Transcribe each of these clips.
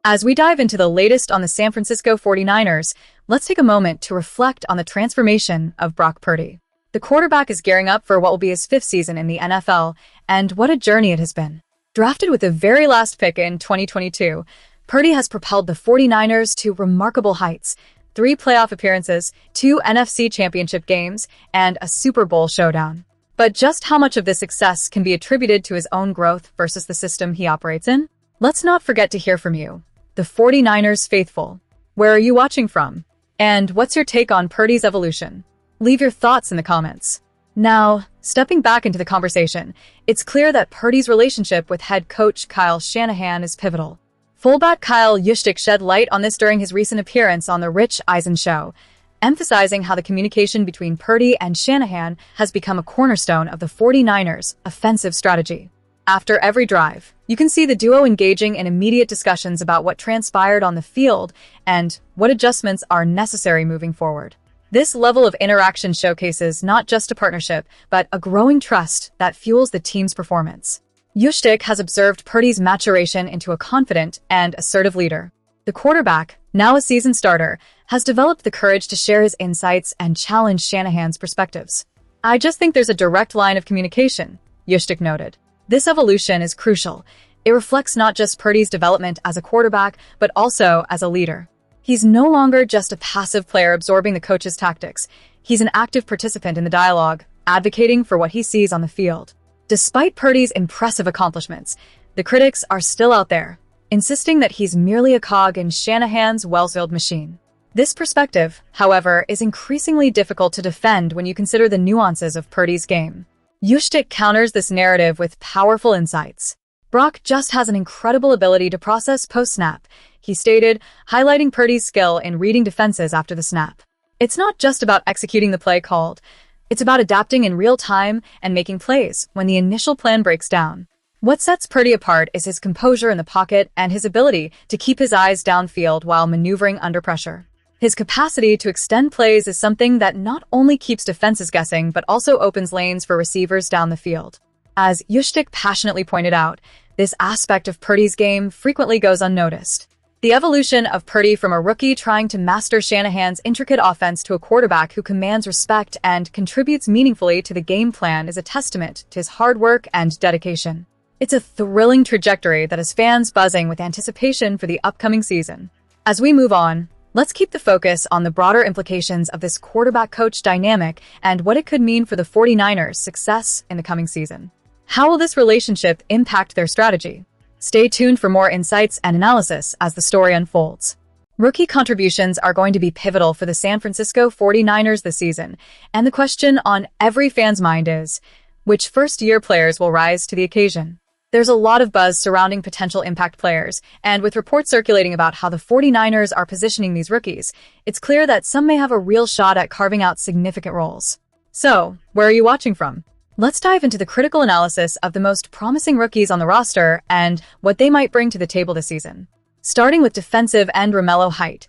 As we dive into the latest on the San Francisco 49ers, let's take a moment to reflect on the transformation of Brock Purdy. The quarterback is gearing up for what will be his 5th season in the NFL, and what a journey it has been. Drafted with the very last pick in 2022, Purdy has propelled the 49ers to remarkable heights: 3 playoff appearances, 2 NFC championship games, and a Super Bowl showdown. But just how much of this success can be attributed to his own growth versus the system he operates in? Let's not forget to hear from you, the 49ers faithful. Where are you watching from? And what's your take on Purdy's evolution? Leave your thoughts in the comments. Now, stepping back into the conversation, it's clear that Purdy's relationship with head coach Kyle Shanahan is pivotal. Fullback Kyle Juszczyk shed light on this during his recent appearance on The Rich Eisen Show, emphasizing how the communication between Purdy and Shanahan has become a cornerstone of the 49ers' offensive strategy. After every drive, you can see the duo engaging in immediate discussions about what transpired on the field and what adjustments are necessary moving forward. This level of interaction showcases not just a partnership, but a growing trust that fuels the team's performance. Juszczyk has observed Purdy's maturation into a confident and assertive leader. The quarterback, now a seasoned starter, has developed the courage to share his insights and challenge Shanahan's perspectives. "I just think there's a direct line of communication," Juszczyk noted. This evolution is crucial. It reflects not just Purdy's development as a quarterback, but also as a leader. He's no longer just a passive player absorbing the coach's tactics. He's an active participant in the dialogue, advocating for what he sees on the field. Despite Purdy's impressive accomplishments, the critics are still out there, insisting that he's merely a cog in Shanahan's well-oiled machine. This perspective, however, is increasingly difficult to defend when you consider the nuances of Purdy's game. Juszczyk counters this narrative with powerful insights. "Brock just has an incredible ability to process post-snap," he stated, highlighting Purdy's skill in reading defenses after the snap. "It's not just about executing the play called. It's about adapting in real time and making plays when the initial plan breaks down." What sets Purdy apart is his composure in the pocket and his ability to keep his eyes downfield while maneuvering under pressure. His capacity to extend plays is something that not only keeps defenses guessing, but also opens lanes for receivers down the field. As Juszczyk passionately pointed out, this aspect of Purdy's game frequently goes unnoticed. The evolution of Purdy from a rookie trying to master Shanahan's intricate offense to a quarterback who commands respect and contributes meaningfully to the game plan is a testament to his hard work and dedication. It's a thrilling trajectory that has fans buzzing with anticipation for the upcoming season. As we move on, let's keep the focus on the broader implications of this quarterback-coach dynamic and what it could mean for the 49ers' success in the coming season. How will this relationship impact their strategy? Stay tuned for more insights and analysis as the story unfolds. Rookie contributions are going to be pivotal for the San Francisco 49ers this season, and the question on every fan's mind is, which first-year players will rise to the occasion? There's a lot of buzz surrounding potential impact players, and with reports circulating about how the 49ers are positioning these rookies, it's clear that some may have a real shot at carving out significant roles. So, where are you watching from? Let's dive into the critical analysis of the most promising rookies on the roster and what they might bring to the table this season. Starting with defensive end Romello Height,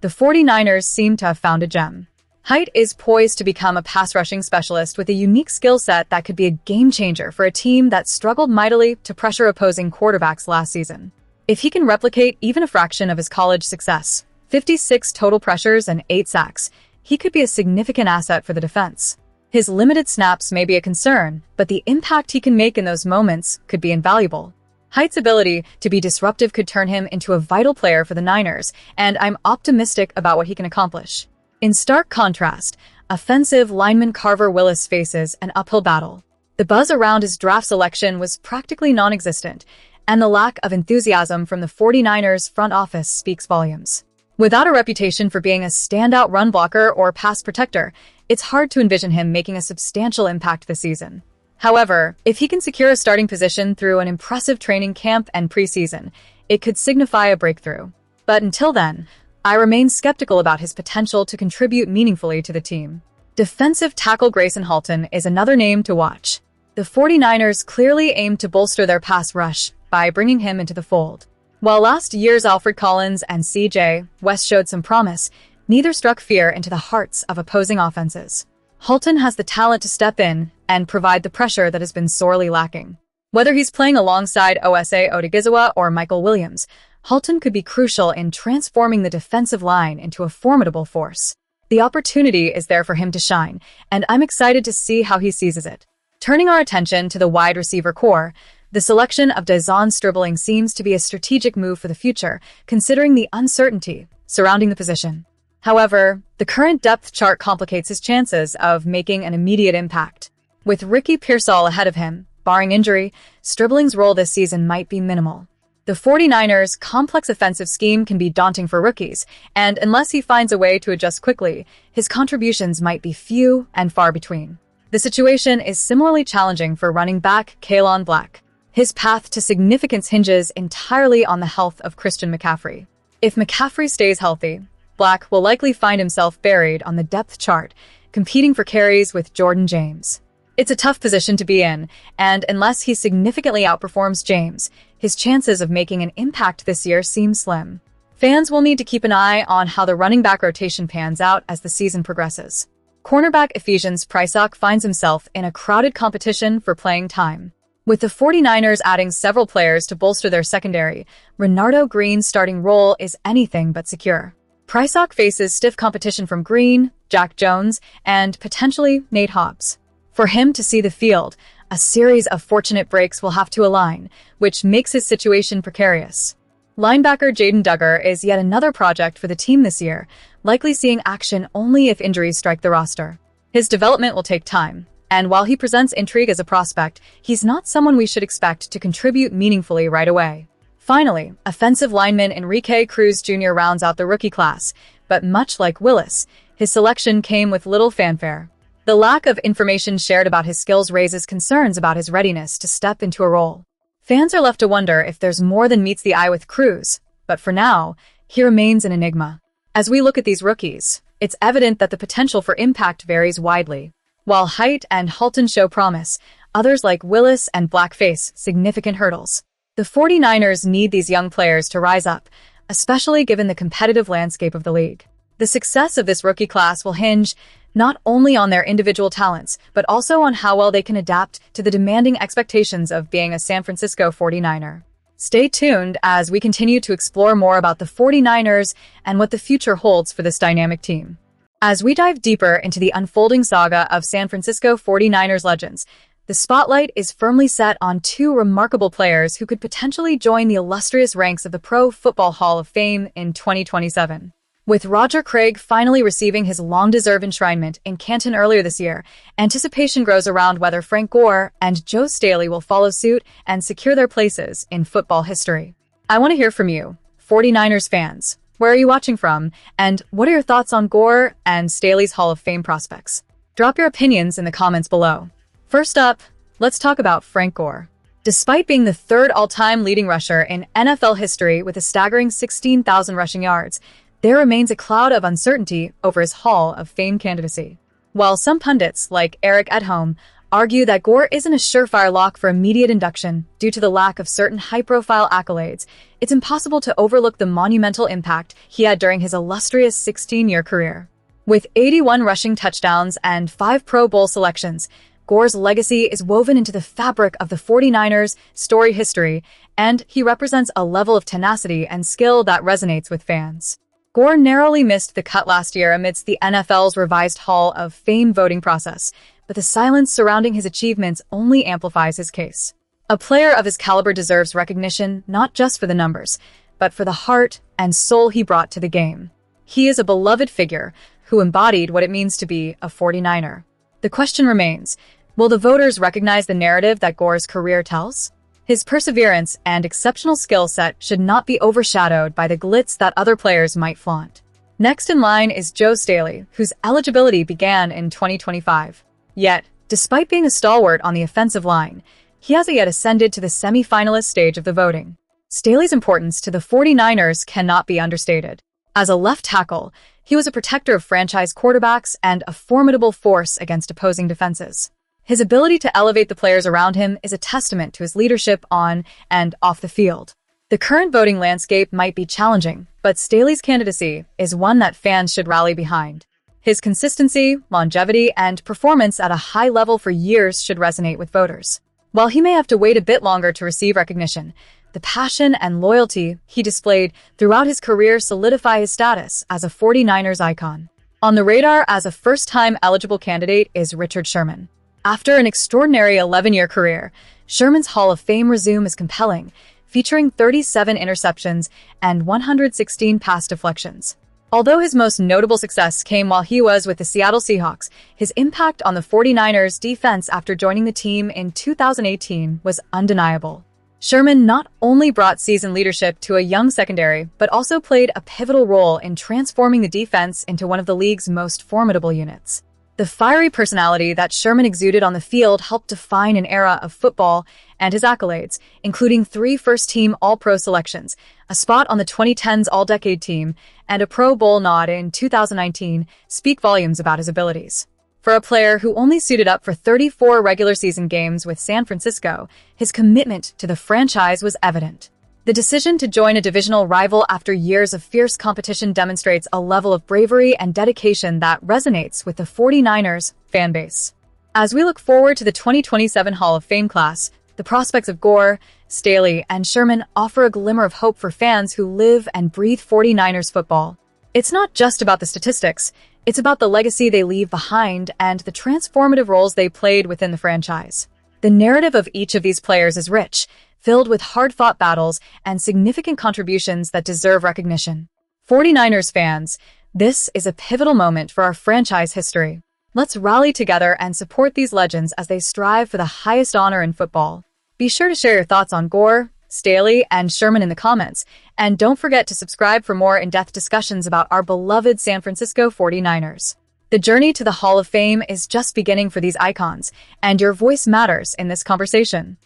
the 49ers seem to have found a gem. Height is poised to become a pass-rushing specialist with a unique skill set that could be a game-changer for a team that struggled mightily to pressure opposing quarterbacks last season. If he can replicate even a fraction of his college success, 56 total pressures and 8 sacks, he could be a significant asset for the defense. His limited snaps may be a concern, but the impact he can make in those moments could be invaluable. Height's ability to be disruptive could turn him into a vital player for the Niners, and I'm optimistic about what he can accomplish. In stark contrast, offensive lineman Carver Willis faces an uphill battle. The buzz around his draft selection was practically non-existent, and the lack of enthusiasm from the 49ers front office speaks volumes. Without a reputation for being a standout run blocker or pass protector, it's hard to envision him making a substantial impact this season. However, if he can secure a starting position through an impressive training camp and preseason, it could signify a breakthrough. But until then, I remain skeptical about his potential to contribute meaningfully to the team. Defensive tackle Gracen Halton is another name to watch. The 49ers clearly aim to bolster their pass rush by bringing him into the fold. While last year's Alfred Collins and C.J. West showed some promise, neither struck fear into the hearts of opposing offenses. Halton has the talent to step in and provide the pressure that has been sorely lacking. Whether he's playing alongside Osa Odigizua or Michael Williams, Halton could be crucial in transforming the defensive line into a formidable force. The opportunity is there for him to shine, and I'm excited to see how he seizes it. Turning our attention to the wide receiver core, the selection of Dazon Stribling seems to be a strategic move for the future, considering the uncertainty surrounding the position. However, the current depth chart complicates his chances of making an immediate impact. With Ricky Pearsall ahead of him, barring injury, Stribling's role this season might be minimal. The 49ers' complex offensive scheme can be daunting for rookies, and unless he finds a way to adjust quickly, his contributions might be few and far between. The situation is similarly challenging for running back Kalen Black. His path to significance hinges entirely on the health of Christian McCaffrey. If McCaffrey stays healthy, Black will likely find himself buried on the depth chart, competing for carries with Jordan James. It's a tough position to be in, and unless he significantly outperforms James, his chances of making an impact this year seem slim. Fans will need to keep an eye on how the running back rotation pans out as the season progresses. Cornerback Ephesians Prysock finds himself in a crowded competition for playing time. With the 49ers adding several players to bolster their secondary, Renardo Green's starting role is anything but secure. Prysock faces stiff competition from Green, Jack Jones, and potentially Nate Hobbs. For him to see the field, a series of fortunate breaks will have to align, which makes his situation precarious. Linebacker Jaden Duggar is yet another project for the team this year, likely seeing action only if injuries strike the roster. His development will take time, and while he presents intrigue as a prospect, he's not someone we should expect to contribute meaningfully right away. Finally, offensive lineman Enrique Cruz Jr. rounds out the rookie class, but much like Willis, his selection came with little fanfare. The lack of information shared about his skills raises concerns about his readiness to step into a role. Fans are left to wonder if there's more than meets the eye with Cruz, but for now, he remains an enigma. As we look at these rookies, it's evident that the potential for impact varies widely. While Height and Halton show promise, others like Willis and Black face significant hurdles. The 49ers need these young players to rise up, especially given the competitive landscape of the league. The success of this rookie class will hinge not only on their individual talents, but also on how well they can adapt to the demanding expectations of being a San Francisco 49er. Stay tuned as we continue to explore more about the 49ers and what the future holds for this dynamic team. As we dive deeper into the unfolding saga of San Francisco 49ers legends, the spotlight is firmly set on two remarkable players who could potentially join the illustrious ranks of the Pro Football Hall of Fame in 2027. With Roger Craig finally receiving his long-deserved enshrinement in Canton earlier this year, anticipation grows around whether Frank Gore and Joe Staley will follow suit and secure their places in football history. I want to hear from you, 49ers fans. Where are you watching from? And what are your thoughts on Gore and Staley's Hall of Fame prospects? Drop your opinions in the comments below. First up, let's talk about Frank Gore. Despite being the third all-time leading rusher in NFL history with a staggering 16,000 rushing yards, there remains a cloud of uncertainty over his Hall of Fame candidacy. While some pundits, like Eric Edholm, argue that Gore isn't a surefire lock for immediate induction due to the lack of certain high-profile accolades, it's impossible to overlook the monumental impact he had during his illustrious 16-year career. With 81 rushing touchdowns and 5 Pro Bowl selections, Gore's legacy is woven into the fabric of the 49ers' storied history, and he represents a level of tenacity and skill that resonates with fans. Gore narrowly missed the cut last year amidst the NFL's revised Hall of Fame voting process, but the silence surrounding his achievements only amplifies his case. A player of his caliber deserves recognition not just for the numbers, but for the heart and soul he brought to the game. He is a beloved figure who embodied what it means to be a 49er. The question remains, will the voters recognize the narrative that Gore's career tells? His perseverance and exceptional skill set should not be overshadowed by the glitz that other players might flaunt. Next in line is Joe Staley, whose eligibility began in 2025. Yet, despite being a stalwart on the offensive line, he hasn't yet ascended to the semi-finalist stage of the voting. Staley's importance to the 49ers cannot be understated. As a left tackle, he was a protector of franchise quarterbacks and a formidable force against opposing defenses. His ability to elevate the players around him is a testament to his leadership on and off the field. The current voting landscape might be challenging, but Staley's candidacy is one that fans should rally behind. His consistency, longevity, and performance at a high level for years should resonate with voters. While he may have to wait a bit longer to receive recognition, the the passion and loyalty he displayed throughout his career solidify his status as a 49ers icon. On the radar as a first-time eligible candidate is Richard Sherman. After an extraordinary 11-year career, Sherman's Hall of Fame resume is compelling, featuring 37 interceptions and 116 pass deflections. Although his most notable success came while he was with the Seattle Seahawks, his impact on the 49ers defense after joining the team in 2018 was undeniable. Sherman not only brought seasoned leadership to a young secondary, but also played a pivotal role in transforming the defense into one of the league's most formidable units. The fiery personality that Sherman exuded on the field helped define an era of football, and his accolades, including 3 first-team All-Pro selections, a spot on the 2010s All-Decade team, and a Pro Bowl nod in 2019, speak volumes about his abilities. For a player who only suited up for 34 regular season games with San Francisco, his commitment to the franchise was evident. The decision to join a divisional rival after years of fierce competition demonstrates a level of bravery and dedication that resonates with the 49ers fan base. As we look forward to the 2027 Hall of Fame class, the prospects of Gore, Staley, and Sherman offer a glimmer of hope for fans who live and breathe 49ers football. It's not just about the statistics. It's about the legacy they leave behind and the transformative roles they played within the franchise. The narrative of each of these players is rich, filled with hard-fought battles and significant contributions that deserve recognition. 49ers fans, this is a pivotal moment for our franchise history. Let's rally together and support these legends as they strive for the highest honor in football. Be sure to share your thoughts on Gore, Staley, and Sherman in the comments, and don't forget to subscribe for more in-depth discussions about our beloved San Francisco 49ers. The journey to the Hall of Fame is just beginning for these icons, and your voice matters in this conversation.